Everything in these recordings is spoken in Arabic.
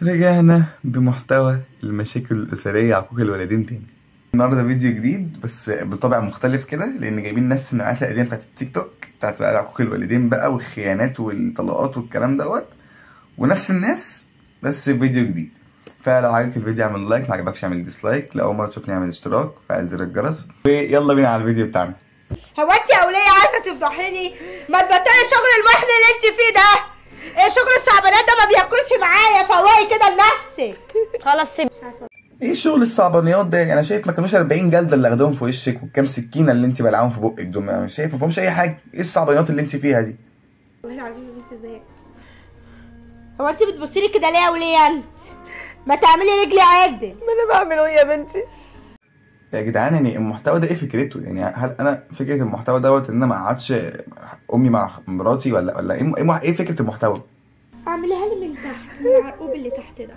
رجعنا بمحتوى المشاكل الأسرية عقوق الوالدين تاني. النهارده فيديو جديد بس بطابع مختلف كده، لأن جايبين نفس النوعات القديمة بتاعت التيك توك بتاعت بقى عقوق الوالدين بقى والخيانات والطلاقات والكلام دوت، ونفس الناس بس في فيديو جديد. فلو عجبك الفيديو اعمل لايك، ما عجبكش اعمل ديسلايك، لو أول مرة تشوفني اعمل اشتراك، فعل زر الجرس، ويلا بينا على الفيديو بتاعنا. هو انت يا وليه عايزه تفضحيني؟ ما تبطلي شغل المحن اللي انت فيه ده. شغل الصعبانات ده ما بياكلش معايا، فوقي كده لنفسك. خلاص سيب. ايه شغل الصعبانيات ده؟ انا شايف ما كانوش 40 جلده اللي اخدوهم في وشك والكام سكينه اللي انت بلعاهم في بقك دول، انا شايف ما فيهمش اي حاجه. ايه الصعبانيات اللي انت فيها دي؟ والله العظيم يا بنتي زهقت. هو انت بتبصي لي كده ليه يا وليه؟ انت ما تعملي رجلي عدل. ما انا بعمله يا بنتي. يا جدعان يعني المحتوى ده ايه فكرته؟ يعني هل انا فكره المحتوى دوت ان انا ما اقعدش امي مع مراتي ولا ايه فكره المحتوى؟ اعمليها لي من تحت، من العرقوب اللي تحت ده.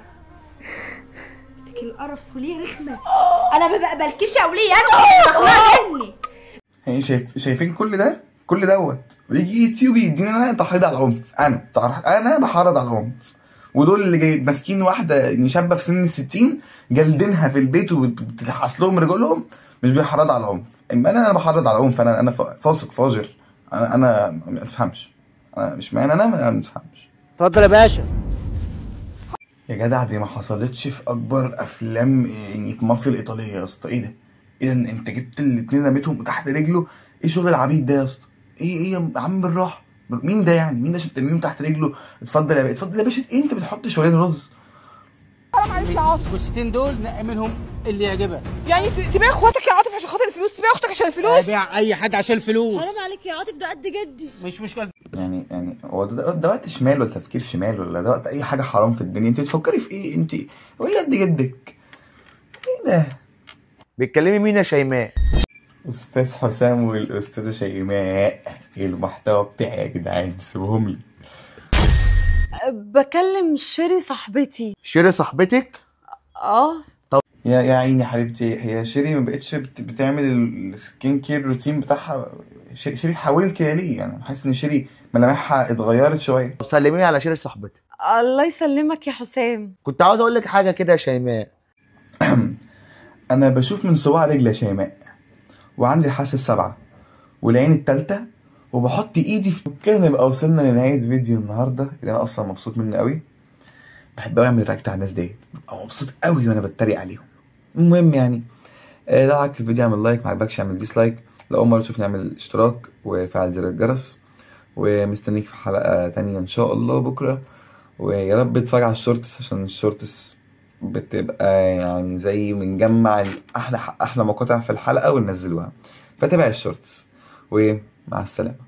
تك القرف وليه رخمه. انا ما بقبلكيش يا وليه، انت مخنوقه مني. يعني شايفين كل دوت ويجي يوتيوب يديني انا تحريض على العنف. انا بحرض على العنف، ودول اللي جاي ماسكين واحده يعني شابه في سن ال60 جلدينها في البيت وبتلحس لهم رجولهم، مش بيحرضوا على العنف. اما انا بحرض على العنف. انا فاسق فاجر. انا ما بفهمش. انا مش معنى انا ما بفهمش. اتفضل يا باشا. يا جدع دي ما حصلتش في اكبر افلام يعني في المافيا الايطاليه يا اسطى. ايه ده؟ ايه ده؟ انت جبت الاتنين رميتهم تحت رجله؟ ايه شغل العبيد ده يا اسطى؟ ايه يا عم بالراحه. مين ده يعني؟ مين ده عشان ترميهم تحت رجله؟ اتفضل يا باشا، اتفضل يا باشا. ايه انت بتحط شوالين رز؟ حرام عليك يا عاطف. الستين دول نقي منهم اللي يعجبك. يعني تبيع اخواتك يا عاطف عشان خاطر الفلوس؟ تبيع اختك عشان الفلوس؟ ابيع اي حد عشان الفلوس. حرام عليك يا عاطف، ده قد جدي. مش مشكله. يعني هو ده وقت شمال ولا تفكير شمال ولا ده وقت اي حاجه حرام في الدنيا؟ انت بتفكري في ايه انت؟ قولي قد جدك. ايه ده؟ بتكلمي مين يا شيماء؟ استاذ حسام والاستاذه شيماء. ايه المحتوى بتاعي يا جدعان؟ سيبهم لي. بكلم شيري صاحبتي. شيري صاحبتك؟ يا عيني حبيبتي، هي شيري ما بقتش بتعمل السكين كير روتين بتاعها. شيري اتحولت كده ليه؟ يعني حاسس ان شيري ملامحها اتغيرت شويه. طب سلميني على شيري صاحبتك. الله يسلمك يا حسام. كنت عاوز اقول لك حاجه كده يا شيماء. انا بشوف من صباع رجلي يا شيماء، وعندي الحاسه السابعه والعين التالتة، وبحط ايدي في كده. نبقى وصلنا لنهايه فيديو النهارده اللي انا اصلا مبسوط منه قوي. بحب قوي اعمل رياكت على الناس ديت، ببقى مبسوط قوي وانا بتريق عليهم. المهم يعني لو عجبك الفيديو اعمل لايك، ما عجبكش اعمل ديسلايك، لو اول مره تشوفني اعمل اشتراك وفعل زر الجرس، ومستنيك في حلقه تانية ان شاء الله بكره. ويا رب تتفرج على الشورتس عشان الشورتس بتبقى يعني زي بنجمع احلى مقاطع في الحلقه وننزلوها، فتابع الشورتس. ومع السلامه.